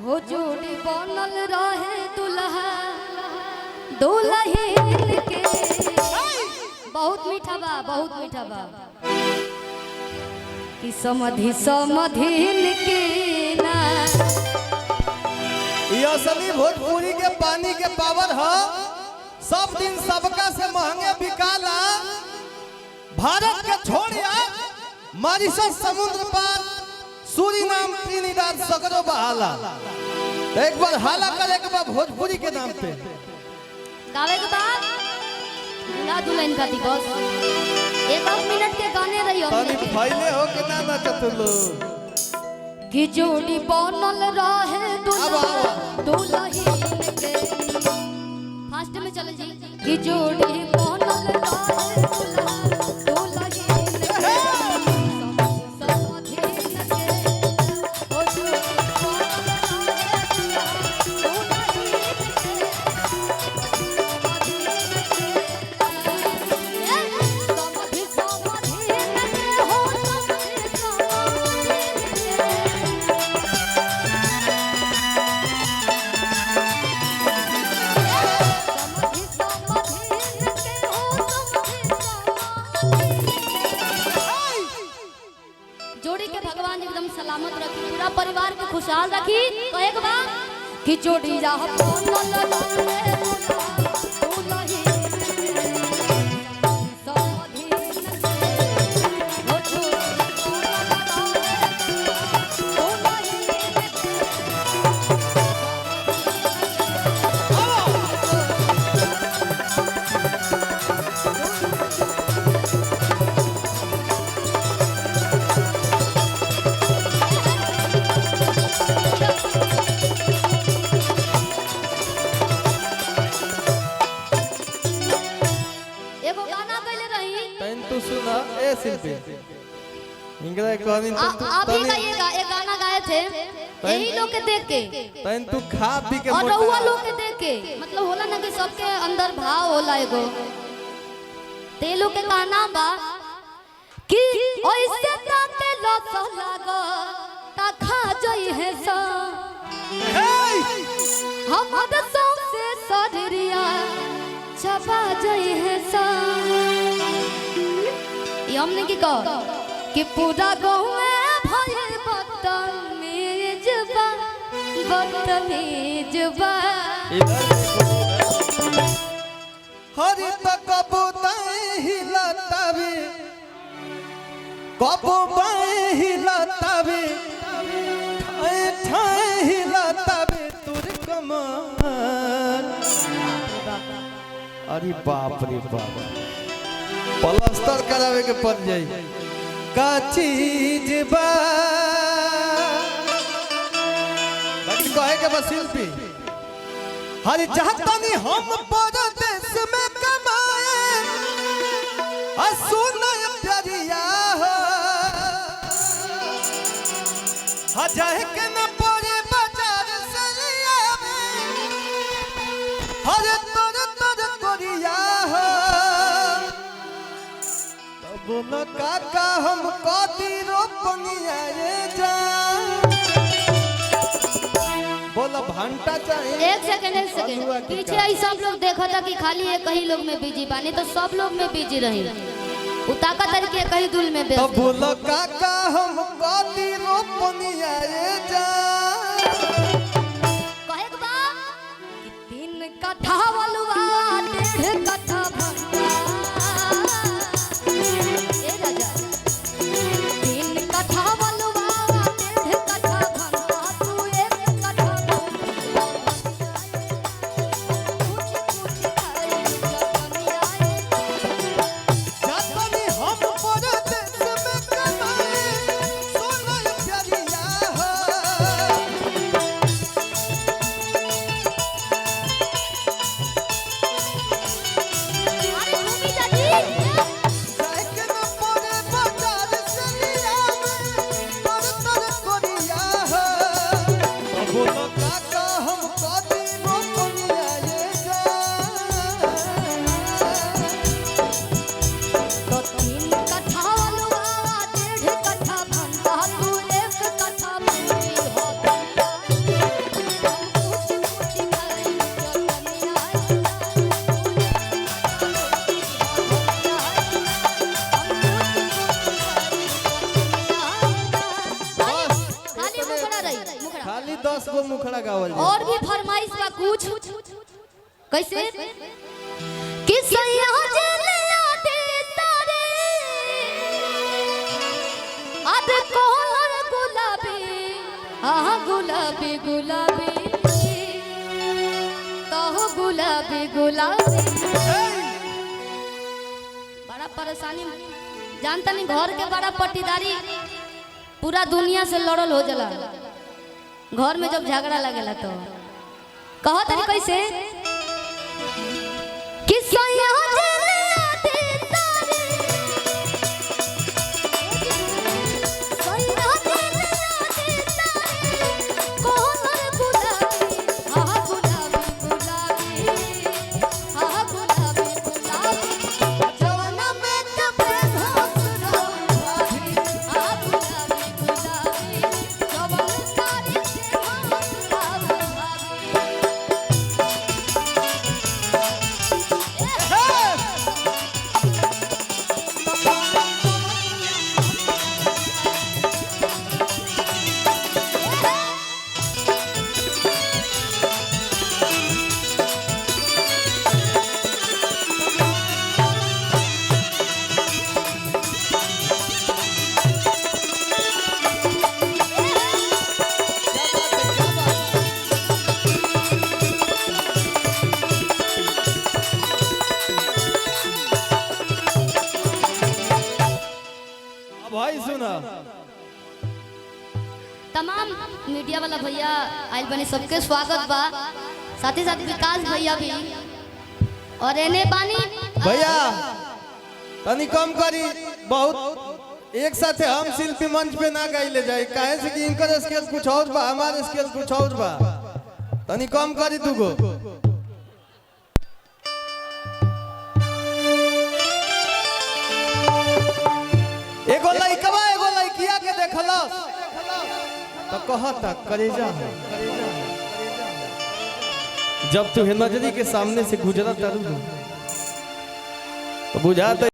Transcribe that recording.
हो जोड़ी बनल रहे दुल्हा दुल्हन के। बहुत मीठा बा, बहुत मीठा बा कि समधि समधिन के ना। ये असली भोजपुरी के पानी के पावर है। सब दिन सबका से महंगे बिकाला। भारत के छोड़िया मॉरिशस समुद्र पार सूरीनाम त्रिनिदाद सगरो बहाला। एक बार हाला करे के बाद भोजपुरी के नाम पे गावे के बाद दूल्हा दुल्हन का दिवस 1 मिनट के गाने रही हो तनी फैले हो के ना चतुलो कि जोड़ी बनल रहे दुल्हा दुल्हन के। फास्ट में चल जी कि जोड़ी बनल रहे दुल्हा दुल्हन के। सलामत रखी, पूरा परिवार को खुशहाल रखी। तो एक बार कि जोड़ी जा शिल्पी इंगला कहनी आप ही गाइएगा। एक गाना गाए थे यही लोग के देख के तैन तू खा पी के और रहुआ लोग के देख के मतलब होला ना कि सबके अंदर भाव होला एगो। ते लोग के गाना बा कि ओइसे ताके लत लागो ता खा जई है सा हमर सौसे सजरिया चबा जई है सा। हमने की कहा कि पूरा गाँव में भयल बदतमीज बा। हरि तक कबूतर हिलतावे कबूतर हिलतावे ठाए ठाए हिलतावे तुर कमर। अरे बाप रे बाप प्लास्टर करावे के पड़ जाई का चीज बा। बाकी कहे के बस शिल्पी हर चाहतानी हम परदेश में कमाए सुना प्यारिया हो जाए के न पड़े बाजार से लिया हर तोर तोर कोरिया हो बोलो काका हम कदी रोपनिया रे जा। बोलो घंटा चाहिए। एक सेकंड पीछे आई सब लोग देखा था कि खाली एक ही लोग में बिजी बानी तो सब लोग में बिजी रही उताका तरीके कहीं दुल में तो बोलो काका हम कदी रोपनिया रे जा। कहे के बा कि 3 कट्ठा वलुआ 1.5 कट्ठा भंटा। 10 गो मुखड़ा गावल जाए। और भी फरमाइश बा कुछ कैसे कि सैया जलिया दे तारे अब कोहर गुलाबी आहा गुलाबी गुलाबी तो गुलाबी गुलाबी। बड़ा परेशानी जानता नहीं, घर के बड़ा पट्टीदारी पूरा दुनिया से लड़ल हो जाला। घर में जब झगड़ा लगेला तो कहो तरी कैसे कि सैया जलिया दे तारे सैया जलिया दे तारे कोहर गुलाबी आहा गुलाबी गुलाबी आहा गुलाबी गुलाबी जवाना में कपड़े धोस रही आहा गुलाबी गुलाबी जवान तारी से धोस भाई सुना, तमाम मीडिया वाला भैया आइल बने, सबके स्वागत बा। साथ ही साथ विकास भैया भी और एने बानी भैया तनी कम करी। बहुत एक साथ हम शिल्पी मंच पे ना गाइले जाए, काहे से कि इनकर स्केल कुछ और बा, हमारे स्केल कुछ और बा। तनी कम करी दूगो। एगो लइकवा एगो लइकिया के देखलस तो कहता करेजा है। जब तू नजरी के सामने से गुजरत तारू तो बुझाता